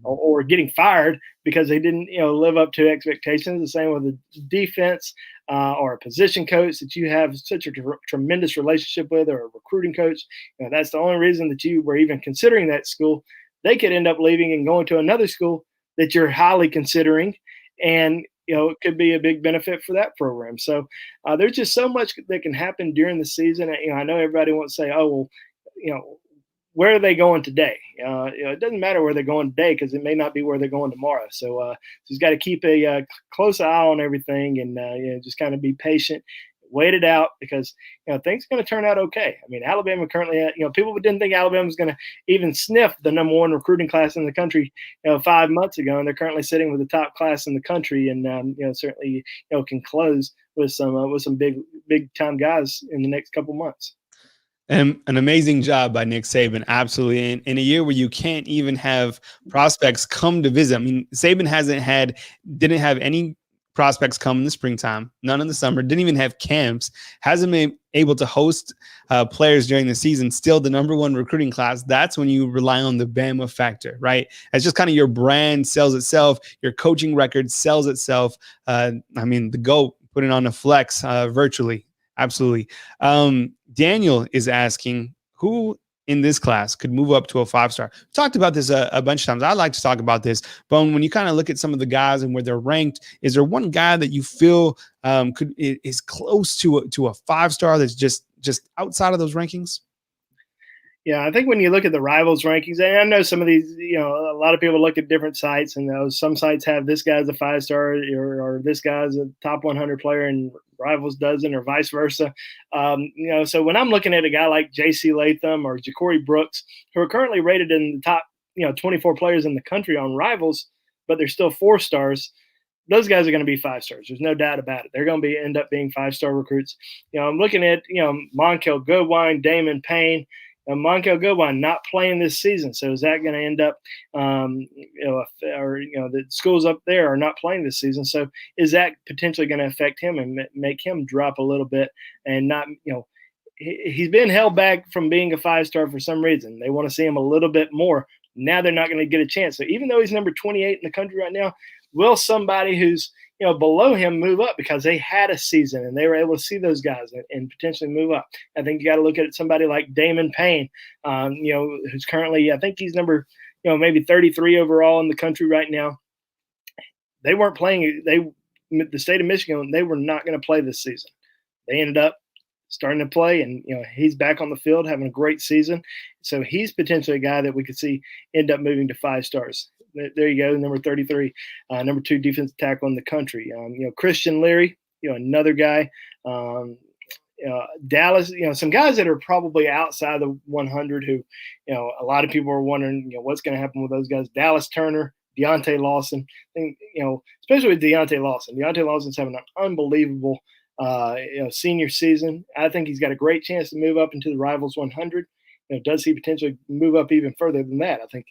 or getting fired because they didn't, live up to expectations. The same with the defense or a position coach that you have such a tremendous relationship with, or a recruiting coach. That's the only reason that you were even considering that school. They could end up leaving and going to another school that you're highly considering, and it could be a big benefit for that program. So there's just so much that can happen during the season. I know everybody wants to say, oh, well, where are they going today? It doesn't matter where they're going today, because it may not be where they're going tomorrow. So just got to keep a close eye on everything, and just kind of be patient, wait it out, because things are going to turn out okay. I mean, Alabama currently, people didn't think Alabama was going to even sniff the number 1 recruiting class in the country 5 months ago, and they're currently sitting with the top class in the country, and certainly can close with some big time guys in the next couple months. And an amazing job by Nick Saban, absolutely. In a year where you can't even have prospects come to visit. I mean, Saban didn't have any prospects come in the springtime, none in the summer, didn't even have camps, hasn't been able to host players during the season, still the number 1 recruiting class. That's when you rely on the Bama factor, right? It's just kind of your brand sells itself, your coaching record sells itself. The GOAT putting on a flex virtually. Absolutely. Daniel is asking, who in this class could move up to a 5-star? We talked about this a bunch of times. I'd like to talk about this. But when you kind of look at some of the guys and where they're ranked, is there one guy that you feel is close to a 5-star that's just outside of those rankings? Yeah, I think when you look at the Rivals rankings, and I know some of these, a lot of people look at different sites, and some sites have this guy's a 5-star or this guy's a top 100 player, and Rivals doesn't, or vice versa. So when I'm looking at a guy like J.C. Latham or Ja'Cory Brooks, who are currently rated in the top, 24 players in the country on Rivals, but they're still 4-stars. Those guys are going to be 5-stars. There's no doubt about it. They're going to end up being 5-star recruits. I'm looking at, Monkel Goodwine, Damon Payne. Monkel Goodwine not playing this season. So is that going to end up, the schools up there are not playing this season. So is that potentially going to affect him and make him drop a little bit and not, he's been held back from being a 5-star for some reason. They want to see him a little bit more. Now they're not going to get a chance. So even though he's number 28 in the country right now, will somebody who's below him move up because they had a season and they were able to see those guys and potentially move up? I think you got to look at somebody like Damon Payne, who's currently, I think he's number, maybe 33 overall in the country right now. They weren't playing. The state of Michigan, they were not going to play this season. They ended up starting to play, and he's back on the field having a great season. So he's potentially a guy that we could see end up moving to 5-stars. There you go, number 33, number 2 defensive tackle in the country. Christian Leary, another guy. Dallas, some guys that are probably outside the 100 who, a lot of people are wondering, what's going to happen with those guys. Dallas Turner, Deontay Lawson, especially with Deontay Lawson. Deontay Lawson's having an unbelievable senior season. I think he's got a great chance to move up into the Rivals 100. Does he potentially move up even further than that? I think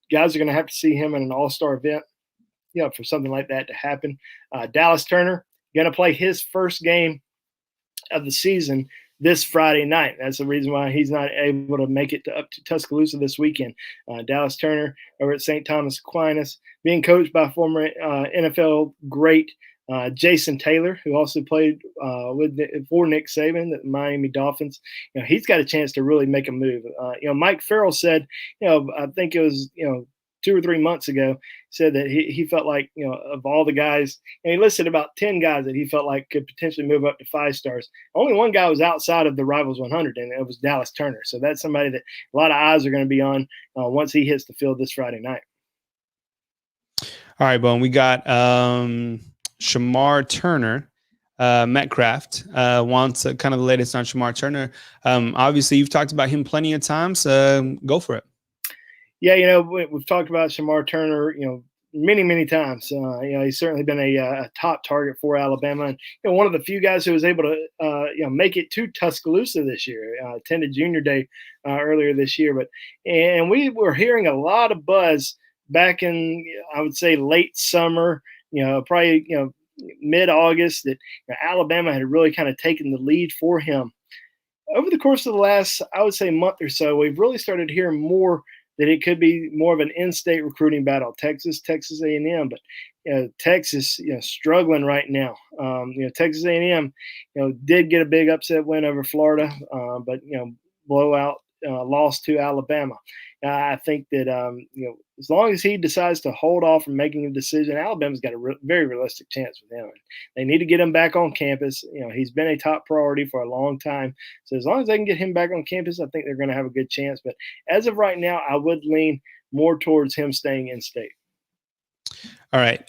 guys are going to have to see him in an all-star event, for something like that to happen. Dallas Turner going to play his first game of the season this Friday night. That's the reason why he's not able to make it up to Tuscaloosa this weekend. Dallas Turner over at St. Thomas Aquinas, being coached by former NFL great Jason Taylor, who also played for Nick Saban, the Miami Dolphins. He's got a chance to really make a move. Mike Farrell said, I think it was, 2 or 3 months ago, said that he felt like, of all the guys, and he listed about 10 guys that he felt like could potentially move up to 5-stars. Only one guy was outside of the Rivals 100, and it was Dallas Turner. So that's somebody that a lot of eyes are going to be on once he hits the field this Friday night. All right, Bone. We got Shamar Turner. Metcraft wants kind of the latest on Shamar Turner. Obviously, you've talked about him plenty of times. Go for it. Yeah, we've talked about Shamar Turner, many, many times. He's certainly been a top target for Alabama. And, one of the few guys who was able to, make it to Tuscaloosa this year, attended Junior Day earlier this year. And we were hearing a lot of buzz back in, I would say, late summer, probably, mid-August, that Alabama had really kind of taken the lead for him. Over the course of the last, I would say, month or so, we've really started hearing more that it could be more of an in-state recruiting battle. Texas A&M, but Texas, struggling right now. Texas A&M, did get a big upset win over Florida, but blowout loss to Alabama. I think that as long as he decides to hold off from making a decision, Alabama's got a very realistic chance with him. They need to get him back on campus. He's been a top priority for a long time. So as long as they can get him back on campus, I think they're going to have a good chance. But as of right now, I would lean more towards him staying in state. All right.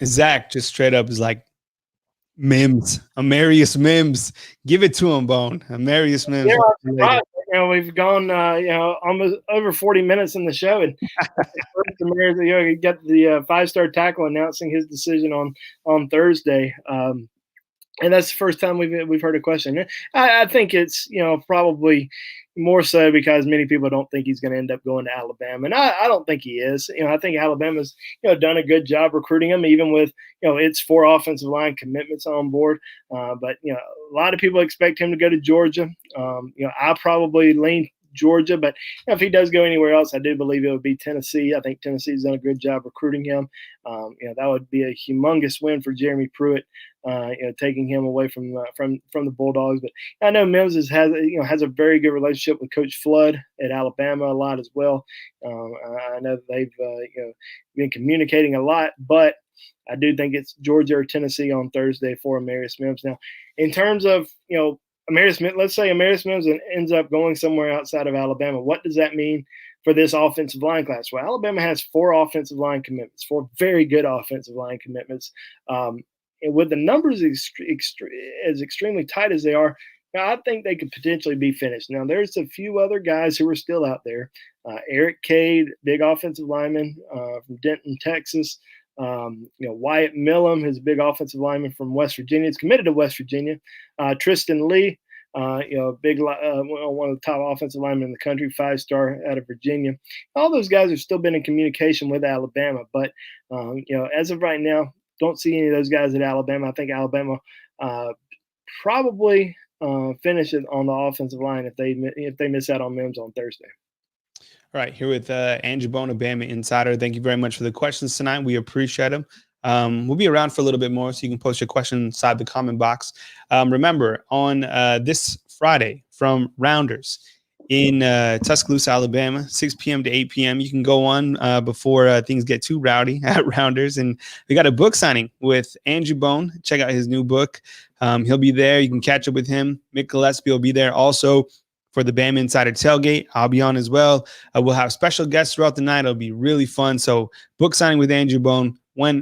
Zach just straight up is like, Mims, Amerius Mims, give it to him, Bone. Amerius Mims. Yeah, we've gone, almost over 40 minutes in the show, and you got the 5-star tackle announcing his decision on Thursday. And that's the first time we've heard a question. I think it's probably more so because many people don't think he's going to end up going to Alabama, and I don't think he is. I think Alabama's done a good job recruiting him, even with its 4 offensive line commitments on board. But a lot of people expect him to go to Georgia. I probably lean Georgia, but if he does go anywhere else, I do believe it would be Tennessee. I think Tennessee's done a good job recruiting him. That would be a humongous win for Jeremy Pruitt, taking him away from the Bulldogs. But I know Mims has a very good relationship with Coach Flood at Alabama a lot as well. I know they've been communicating a lot, but I do think it's Georgia or Tennessee on Thursday for Amerius Mims. Now, in terms of let's say Amerius Mims ends up going somewhere outside of Alabama. What does that mean for this offensive line class? Well, Alabama has 4 offensive line commitments, 4 very good offensive line commitments. And with the numbers as extremely tight as they are, I think they could potentially be finished. Now, there's a few other guys who are still out there. Eric Cade, big offensive lineman from Denton, Texas. Wyatt Millam, who's a big offensive lineman from West Virginia. He's committed to West Virginia. Tristan Lee, big one of the top offensive linemen in the country, 5-star out of Virginia. All those guys have still been in communication with Alabama, but as of right now, don't see any of those guys at Alabama. I think Alabama probably finish it on the offensive line if they miss out on Mims on Thursday. All right, here with Andrew Bone, Bama Insider. Thank you very much for the questions tonight. We appreciate them. We'll be around for a little bit more, so you can post your question inside the comment box. Remember, on this Friday from Rounders in Tuscaloosa, Alabama, 6 p.m. to 8 p.m. You can go on before things get too rowdy at Rounders. And we got a book signing with Andrew Bone. Check out his new book. He'll be there. You can catch up with him. Mick Gillespie will be there also for the Bama Insider Tailgate. I'll be on as well. We'll have special guests throughout the night. It'll be really fun. So book signing with Andrew Bone.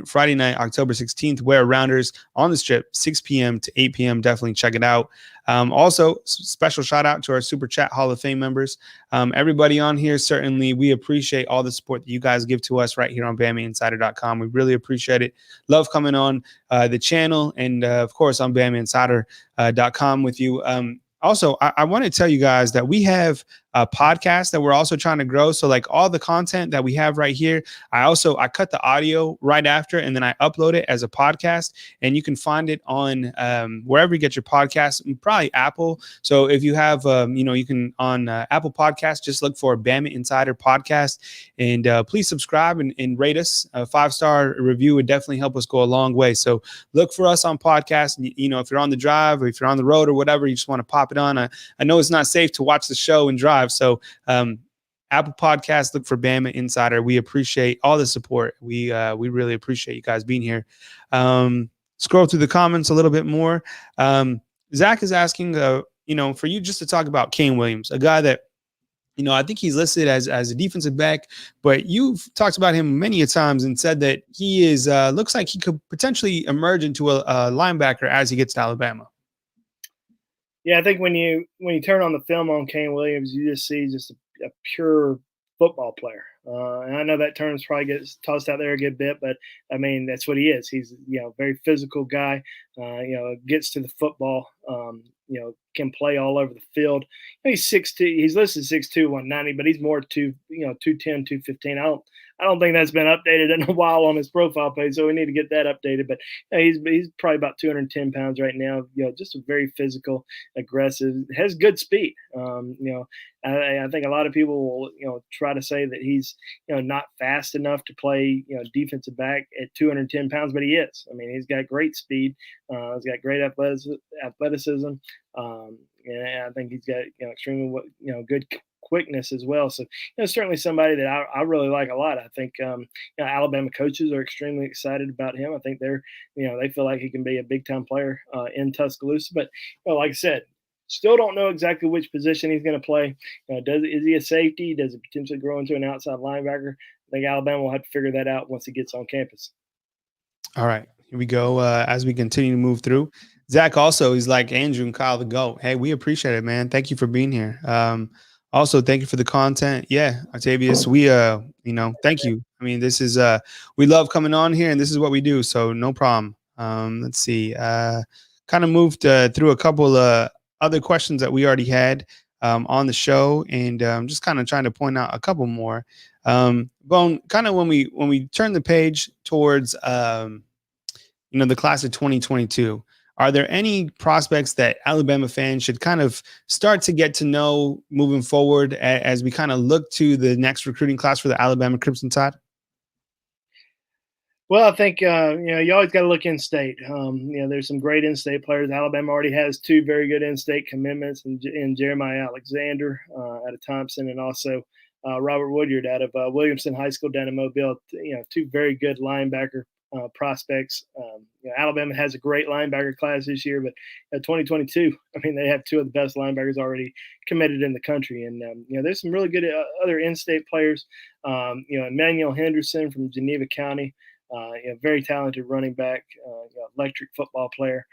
Friday night, October 16th, where Rounders on the Strip, 6 p.m. to 8 p.m. Definitely check it out. Also, special shout out to our Super Chat Hall of Fame members. Everybody on here, certainly, we appreciate all the support that you guys give to us right here on BamaInsider.com. We really appreciate it. Love coming on the channel and, of course, on BamaInsider.com with you. Also, I want to tell you guys that we have a podcast that we're also trying to grow. So like all the content that we have right here, I cut the audio right after, and then I upload it as a podcast, and you can find it on wherever you get your podcasts, probably Apple. So if you have, you can on Apple Podcasts, just look for Bama Insider Podcast, and please subscribe and rate us. A 5-star review would definitely help us go a long way. So look for us on podcasts. If you're on the drive or if you're on the road or whatever, you just want to pop it on. I know it's not safe to watch the show and drive. So Apple Podcasts, look for Bama Insider. We appreciate all the support. We really appreciate you guys being here. Scroll through the comments a little bit more. Zach is asking, for you just to talk about Kane Williams, a guy that, I think he's listed as a defensive back, but you've talked about him many a times and said that he is looks like he could potentially emerge into a linebacker as he gets to Alabama. Yeah, I think when you turn on the film on Kane Williams, you just see a pure football player. And I know that term probably gets tossed out there a good bit, but I mean that's what he is. He's a very physical guy. Gets to the football. Can play all over the field. He's 6'2". He's listed 6'2", 190, but he's more 210, 215. I don't think that's been updated in a while on his profile page, so we need to get that updated. But he's probably about 210 pounds right now. Just a very physical, aggressive, has good speed. I think a lot of people will try to say that he's not fast enough to play defensive back at 210 pounds, but he is. I mean, he's got great speed. He's got great athleticism. And I think he's got extremely good quickness as well. So certainly somebody that I really like a lot. I think Alabama coaches are extremely excited about him. I think they feel like he can be a big time player in Tuscaloosa. But like I said, still don't know exactly which position he's going to play. Is he a safety? Does he potentially grow into an outside linebacker? I think Alabama will have to figure that out once he gets on campus. All right, here we go. As we continue to move through, Zach also, he's like Andrew and Kyle the GOAT. Hey, we appreciate it, man. Thank you for being here. Also, thank you for the content. Yeah, Octavius, we thank you. I mean, this is we love coming on here, and this is what we do. So no problem. Let's see. Kind of moved through a couple other questions that we already had on the show, and just kind of trying to point out a couple more. Bone, kind of when we turn the page towards the class of 2022, are there any prospects that Alabama fans should kind of start to get to know moving forward as we kind of look to the next recruiting class for the Alabama Crimson Tide? Well, I think you always got to look in state. There's some great in-state players. Alabama already has 2 very good in-state commitments in Jeremiah Alexander out of Thompson, and also Robert Woodyard out of Williamson High School down in Mobile. 2 very good linebacker prospects. Alabama has a great linebacker class this year, but 2022, I mean, they have two of the best linebackers already committed in the country. And, there's some really good other in-state players. Emmanuel Henderson from Geneva County, very talented running back, electric football player.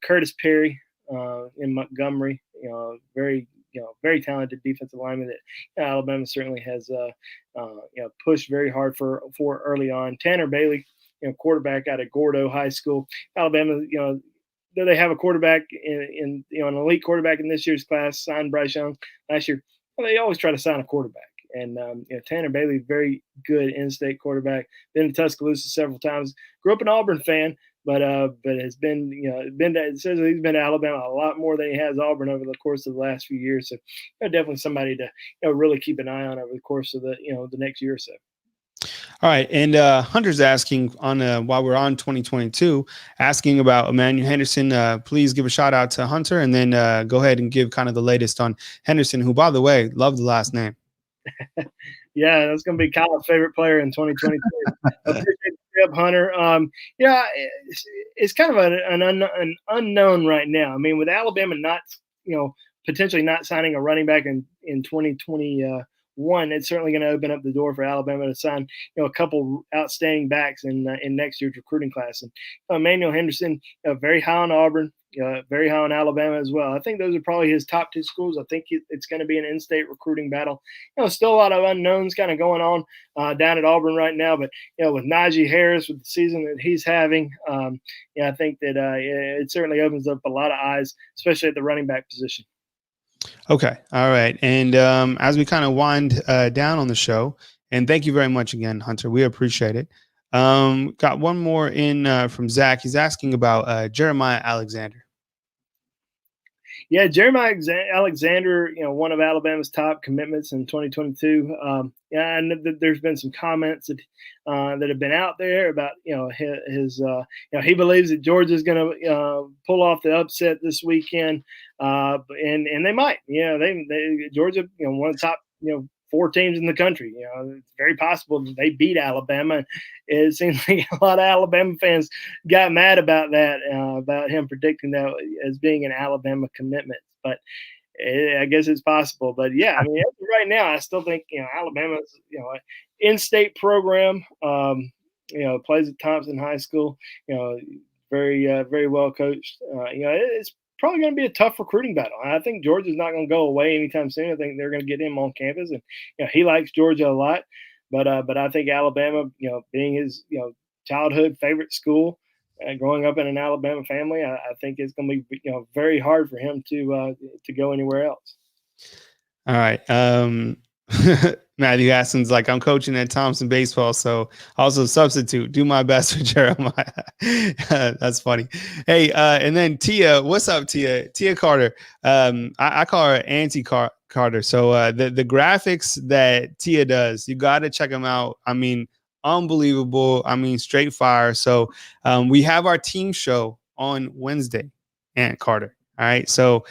Curtis Perry in Montgomery, very talented defensive lineman that Alabama certainly has pushed very hard for early on. Tanner Bailey, quarterback out of Gordo High School. Alabama, though they have a quarterback in an elite quarterback in this year's class, signed Bryce Young last year. They always try to sign a quarterback. And Tanner Bailey, very good in-state quarterback. Been to Tuscaloosa several times. Grew up an Auburn fan, but has been it says he's been to Alabama a lot more than he has Auburn over the course of the last few years. So definitely somebody to really keep an eye on over the course of the next year or so. All right, and Hunter's asking on while we're on 2022, asking about Emmanuel Henderson. Please give a shout out to Hunter, and then go ahead and give kind of the latest on Henderson, who, by the way, love the last name. Yeah, that's going to be Kyle's favorite player in 2022. Appreciate the trip, Hunter. It's kind of an unknown right now. I mean, with Alabama not, potentially not signing a running back in 2021, it's certainly going to open up the door for Alabama to sign, a couple outstanding backs in next year's recruiting class. And Emmanuel Henderson, very high on Auburn. Very high on Alabama as well. I think those are probably his top two schools. I think it's going to be an in-state recruiting battle. Still a lot of unknowns kind of going on down at Auburn right now. But with Najee Harris, with the season that he's having, I think that it certainly opens up a lot of eyes, especially at the running back position. Okay, all right. And as we kind of wind down on the show, and thank you very much again, Hunter. We appreciate it. Got one more in from Zach. He's asking about Jeremiah Alexander. Yeah, Jeremiah Alexander, one of Alabama's top commitments in 2022. And there's been some comments that have been out there about his he believes that Georgia's going to pull off the upset this weekend, and they might. Georgia, one of the top 4 teams in the country. It's very possible that they beat Alabama. It seems like a lot of Alabama fans got mad about that, about him predicting that as being an Alabama commitment. But I guess it's possible. But yeah, I mean, right now, I still think Alabama's in-state program. Plays at Thompson High School. Very well coached. It's probably going to be a tough recruiting battle. I think Georgia's not going to go away anytime soon. I think they're going to get him on campus, and he likes Georgia a lot. But I think Alabama, being his childhood favorite school, growing up in an Alabama family, I think it's going to be very hard for him to go anywhere else. All right. Matthew Aston's like, I'm coaching at Thompson baseball, so also substitute. Do my best for Jeremiah. That's funny. Hey, and then Tia, what's up, Tia? Tia Carter. I call her Auntie Carter. So the graphics that Tia does, you got to check them out. I mean, unbelievable. I mean, straight fire. So we have our team show on Wednesday, Aunt Carter. All right. So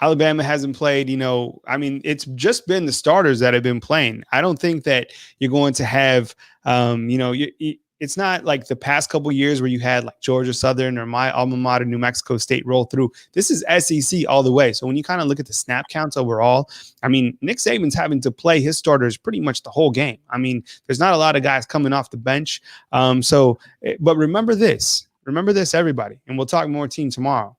Alabama hasn't played, it's just been the starters that have been playing. I don't think that you're going to have, it's not like the past couple years where you had like Georgia Southern or my alma mater, New Mexico State roll through. This is SEC all the way. So when you kind of look at the snap counts overall, I mean, Nick Saban's having to play his starters pretty much the whole game. I mean, there's not a lot of guys coming off the bench. But remember this, everybody, and we'll talk more team tomorrow.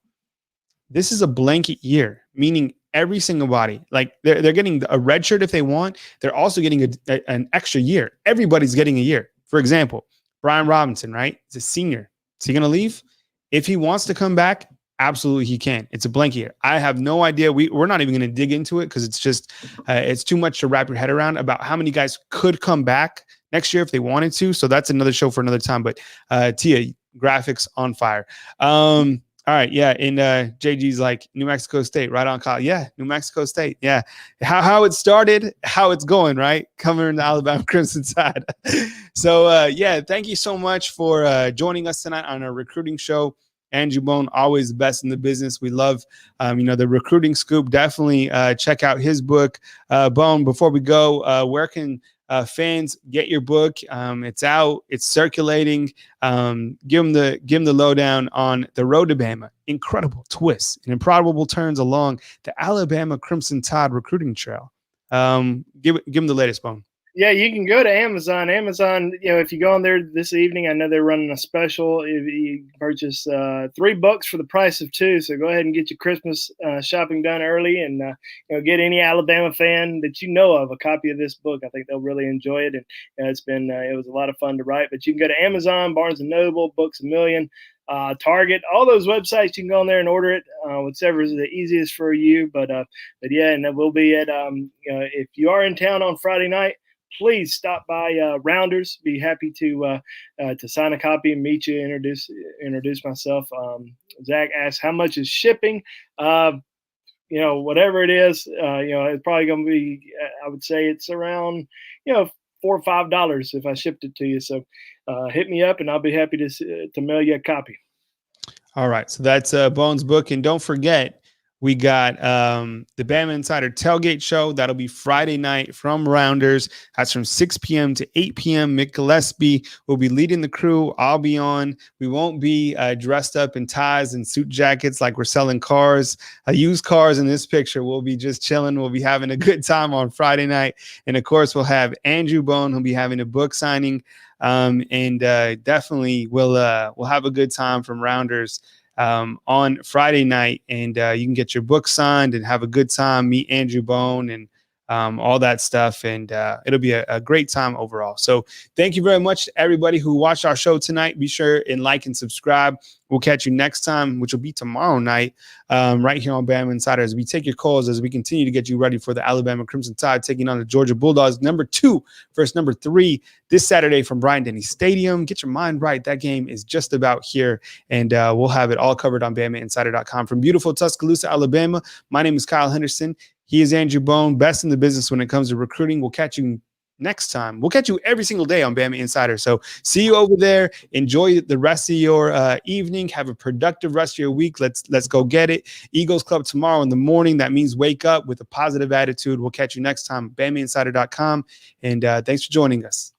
This is a blanket year, meaning every single body, like they're getting a red shirt if they want. They're also getting an extra year. Everybody's getting a year. For example, Brian Robinson, right? He's a senior. Is he going to leave? If he wants to come back, absolutely he can. It's a blanket year. I have no idea. We're not even going to dig into it because it's just it's too much to wrap your head around about how many guys could come back next year if they wanted to. So that's another show for another time. But Tia, graphics on fire. All right, yeah, and JG's like New Mexico State, right on call. Yeah, New Mexico State. Yeah, how it started, how it's going, right? Covering the Alabama Crimson side. So thank you so much for joining us tonight on our recruiting show. Andrew Bone, always the best in the business. We love, the recruiting scoop. Definitely check out his book. Bone, before we go, where can fans, get your book. It's out. It's circulating. Give them the lowdown on the road to Bama. Incredible twists and improbable turns along the Alabama Crimson Tide recruiting trail. Give them the latest, Bone. Yeah, you can go to Amazon. Amazon, if you go on there this evening, I know they're running a special. If you purchase 3 books for the price of 2, so go ahead and get your Christmas shopping done early, and get any Alabama fan that you know of a copy of this book. I think they'll really enjoy it, and it was a lot of fun to write. But you can go to Amazon, Barnes & Noble, Books A Million, Target, all those websites. You can go on there and order it, whichever is the easiest for you. But yeah, and then we'll be at if you are in town on Friday night, please stop by Rounders. Be happy to sign a copy and meet you, introduce myself. Zach asked how much is shipping. Whatever it is, it's probably going to be. I would say it's around $4 or $5 if I shipped it to you. So hit me up and I'll be happy to mail you a copy. All right, so that's Bones' book, and don't forget, we got the Bama Insider Tailgate Show. That'll be Friday night from Rounders. That's from 6 p.m. to 8 p.m. Mick Gillespie will be leading the crew. I'll be on. We won't be dressed up in ties and suit jackets like we're selling cars, used cars in this picture. We'll be just chilling. We'll be having a good time on Friday night. And, of course, we'll have Andrew Bone, who'll be having a book signing. And definitely we'll have a good time from Rounders on Friday night, and you can get your book signed and have a good time, meet Andrew Bone and all that stuff, and it'll be a great time overall. So thank you very much to everybody who watched our show tonight. Be sure and like and subscribe. We'll catch you next time, which will be tomorrow night, right here on Bama Insider, as we take your calls as we continue to get you ready for the Alabama Crimson Tide taking on the Georgia Bulldogs, number 2 versus number 3 this Saturday from Bryant-Denny Stadium. Get your mind right. That game is just about here, and we'll have it all covered on BamaInsider.com. From beautiful Tuscaloosa, Alabama, my name is Kyle Henderson. He is Andrew Bone, best in the business when it comes to recruiting. We'll catch you next time. We'll catch you every single day on Bama Insider. So see you over there. Enjoy the rest of your evening. Have a productive rest of your week. Let's go get it. Eagles Club tomorrow in the morning. That means wake up with a positive attitude. We'll catch you next time. BamaInsider.com. And thanks for joining us.